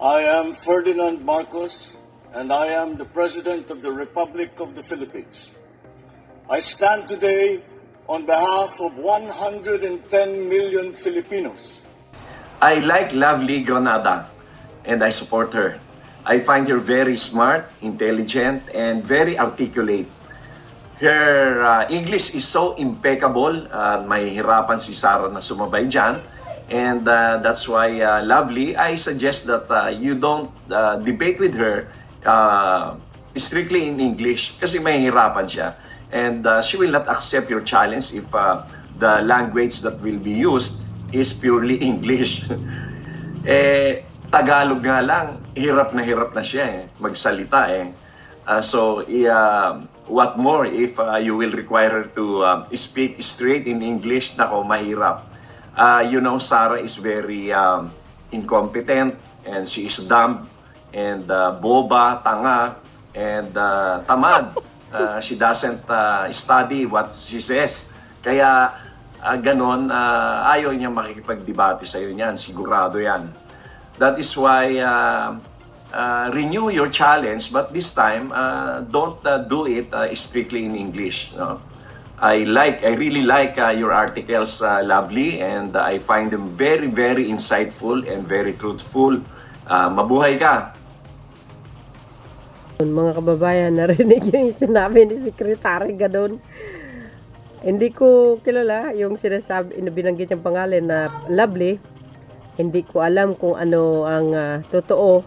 I am Ferdinand Marcos, and I am the President of the Republic of the Philippines. I stand today on behalf of 110 million Filipinos. I like lovely Granada, and I support her. I find her very smart, intelligent, and very articulate. Her English is so impeccable, mahihirapan si Sarah na sumabay dyan. And that's why, Lovely, I suggest that you don't debate with her strictly in English kasi mahihirapan siya. And she will not accept your challenge if the language that will be used is purely English. Tagalog nga lang, hirap na siya magsalita So, what more if you will require her to speak straight in English? Nako, mahirap. Sarah is very incompetent, and she is dumb, and boba, tanga, and tamad. She doesn't study what she says. Kaya ganon, ayaw niya makikipagdebate sa'yo niyan, sigurado yan. That is why renew your challenge, but this time don't do it strictly in English. No? I really like your articles, Lovely, and I find them very, very insightful and very truthful. Mabuhay ka! Mga kababayan, narinig yung sinabi ni Secretary Gadon. Hindi ko kilala yung sinasabi, binanggit yung pangalan na Lovely. Hindi ko alam kung ano ang totoo,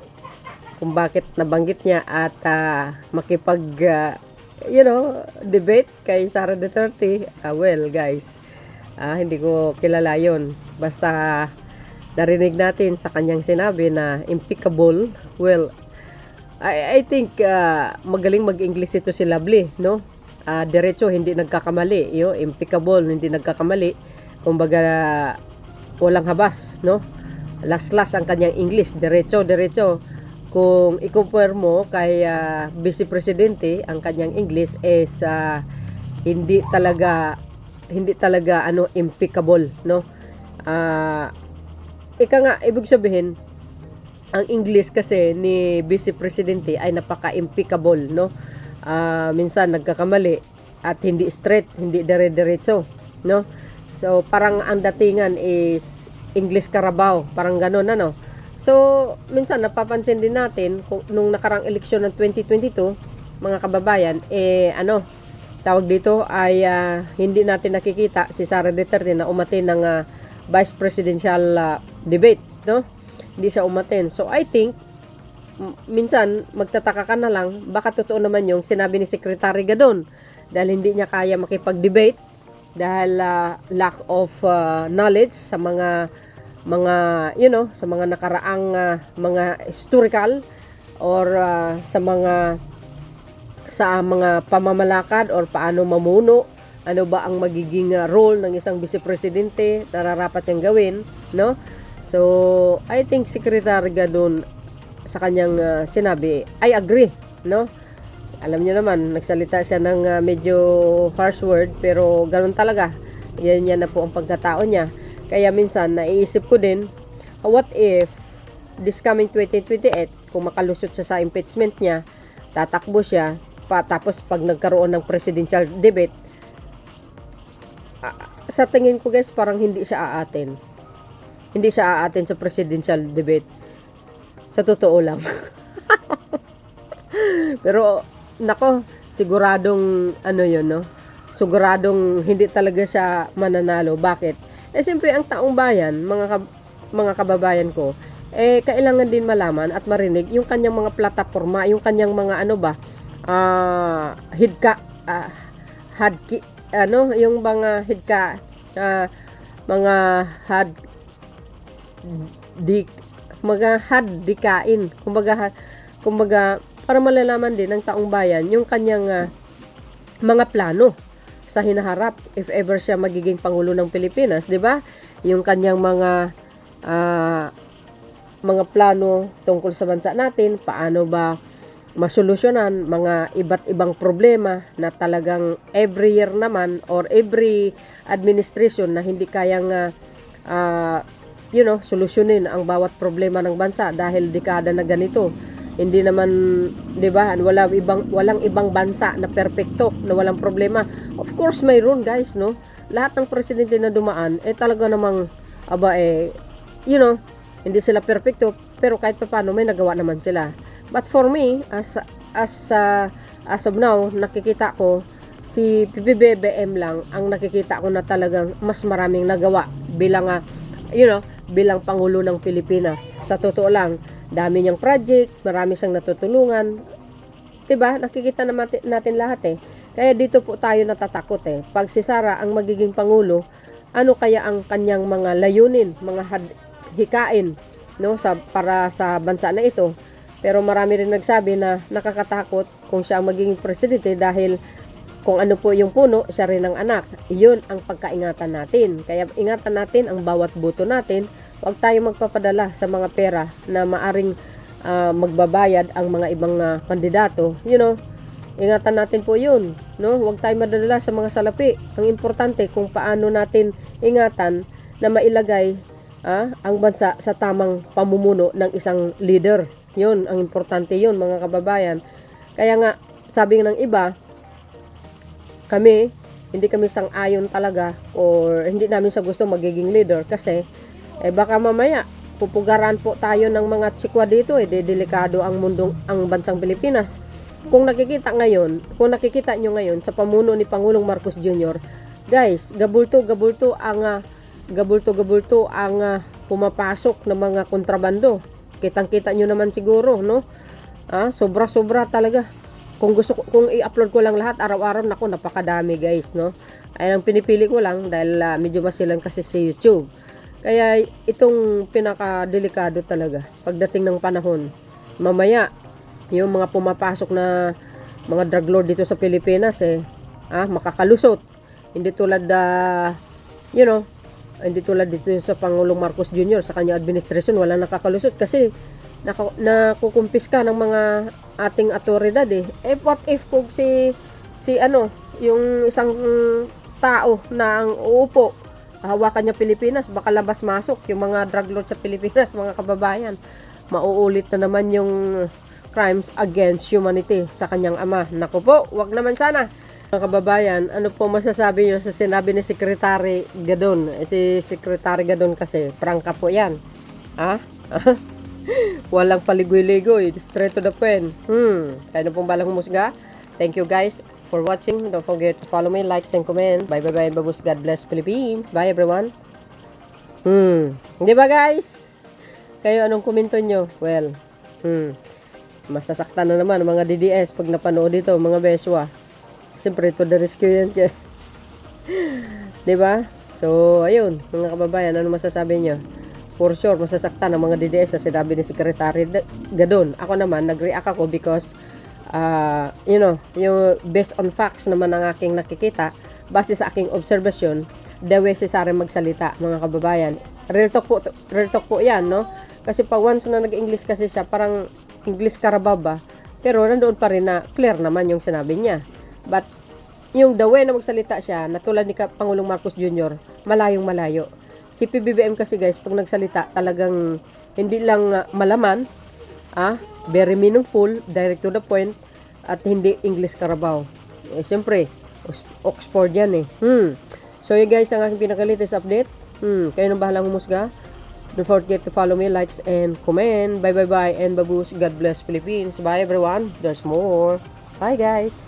kung bakit nabanggit niya at debate kay Sara Duterte. Well, guys, hindi ko kilala yon. Basta narinig natin sa kanyang sinabi na impeccable. Well, I think magaling mag-English ito si Lovely, no? Diretso, hindi nagkakamali. Impeccable, hindi nagkakamali. Kumbaga, walang habas, no? Las-las ang kanyang English. Diretso. Kung i-compare mo kay Vice Presidente, ang kanyang English is hindi talaga impeccable, no? Ibig sabihin, ang English kasi ni Vice Presidente ay napaka-impeccable, no? Minsan nagkakamali at hindi straight, hindi dire-diretso, no? So parang ang datingan is English Carabao, parang gano'n, ano? So, minsan napapansin din natin nung nakarang eleksyon ng 2022, mga kababayan, tawag dito ay hindi natin nakikita si Sara Duterte na umatin ng vice presidential debate, no? Hindi siya umatin. So, I think, minsan magtataka ka na lang, baka totoo naman yung sinabi ni Secretary Gadon dahil hindi niya kaya makipag-debate dahil lack of knowledge sa mga sa mga nakaraang mga historical or sa mga pamamalakad or paano mamuno, ano ba ang magiging role ng isang vice presidente, nararapat niyang gawin, no? So I think Secretary Gadon sa kanyang sinabi, I agree, no? Alam niyo naman, nagsalita siya ng medyo harsh word, pero ganoon talaga. Yan na po ang pagkatao niya. Kaya minsan, naiisip ko din, what if this coming 2028, kung makalusot siya sa impeachment niya, tatakbo siya, tapos pag nagkaroon ng presidential debate, sa tingin ko guys, parang hindi siya aatin. Hindi siya aatin sa presidential debate. Sa totoo lang. Pero, nako, siguradong, no? Siguradong hindi talaga siya mananalo. Bakit? Siyempre, ang taong bayan, mga kababayan ko, kailangan din malaman at marinig yung kanyang mga plataforma, yung kanyang mga yung mga hadikain, kumbaga, para malalaman din ng taong bayan yung kanyang mga plano sa hinaharap if ever siya magiging pangulo ng Pilipinas, 'di ba? Yung kanyang mga plano tungkol sa bansa natin, paano ba masolusyonan mga iba't ibang problema na talagang every year naman or every administration na hindi kayang solusyonin ang bawat problema ng bansa dahil dekada na ganito. Hindi naman, 'di ba? Walang ibang bansa na perpekto, na walang problema. Of course, mayroon, guys, no? Lahat ng presidente na dumaan talaga namang hindi sila perpekto, pero kahit paano may nagawa naman sila. But for me, as of now, nakikita ko si PBBM lang ang nakikita ko na talagang mas maraming nagawa bilang Pangulo ng Pilipinas. Sa totoo lang, dami niyang project, marami siyang natutulungan. 'Di ba? Nakikita natin lahat eh. Kaya dito po tayo natatakot eh. Pag si Sara ang magiging Pangulo, ano kaya ang kanyang mga layunin, mga hikain, no, para sa bansa na ito. Pero marami rin nagsabi na nakakatakot kung siya ang magiging presidente dahil kung ano po yung puno, siya rin ang anak. Iyon ang pagkaingatan natin. Kaya ingatan natin ang bawat boto natin. Huwag tayo magpapadala sa mga pera na maaring magbabayad ang mga ibang kandidato. Ingatan natin po yun. No? Huwag tayo madadala sa mga salapi. Ang importante kung paano natin ingatan na mailagay ang bansa sa tamang pamumuno ng isang leader. Yun, ang importante yun, mga kababayan. Kaya nga, sabi ng iba, hindi kami sang-ayon talaga or hindi namin sa gusto magiging leader kasi baka mamaya pupugaran po tayo ng mga chikwa dito delikado ang bansang Pilipinas. Kung nakikita nyo ngayon sa pamuno ni Pangulong Marcos Jr., guys, gabulto ang pumapasok ng mga kontrabando. Kitang-kita nyo naman siguro, no? Sobra-sobra talaga. Kung i-upload ko lang lahat araw-araw, napakadami, guys, no? Ay ang pinipili ko lang dahil medyo masilan kasi sa YouTube. Kaya itong pinaka-delikado talaga pagdating ng panahon. Mamaya yung mga pumapasok na mga drug lord dito sa Pilipinas makakalusot. Hindi tulad dito sa Pangulong Marcos Jr. sa kanya administrasyon wala nakakalusot kasi nakukumpis ka ng mga ating autoridad what if kung yung isang tao na ang uupo hawakan niya Pilipinas, baka labas-masok yung mga drug lord sa Pilipinas, mga kababayan. Mauulit na naman yung crimes against humanity sa kanyang ama. Naku po, wag naman sana. Mga kababayan, ano po masasabi nyo sa sinabi ni Secretary Gadon? Si Secretary Gadon kasi, prangka po yan. Walang paligoy-ligoy, straight to the point. Kaya na pong balang humusga. Thank you guys for watching. Don't forget to follow me, likes, and comment. Bye bye bye, babus. God bless Philippines. Bye everyone. Di ba guys? Kayo anong komento nyo? Well, masasaktan na naman ang mga DDS pag napanood ito, mga beswa. Siyempre, to the rescue yan. Di ba? So, ayun, mga kababayan, ano masasabi nyo? For sure, masasaktan ang mga DDS sa sinabi ni Secretary Gadon. Ako naman, nag-react ako because yung based on facts naman ang aking nakikita, base sa aking observation, the way si Sara magsalita, mga kababayan. Real talk po yan, no? Kasi pag once na nag-English kasi siya, parang English karababa, pero nandoon pa rin na clear naman yung sinabi niya. But yung the way na magsalita siya, na tulad ni Pangulong Marcos Jr., malayong malayo. Si PBBM kasi guys, pag nagsalita, talagang hindi lang malaman, very meaningful, direct to the point, at hindi English karabaw. Siyempre, Oxford yan So yun guys, ang aking pinaka-latest update. Kayo nang bahalang humusga. Don't forget to follow me, likes, and comment. Bye bye bye, and babus. God bless Philippines. Bye everyone. There's more. Bye guys.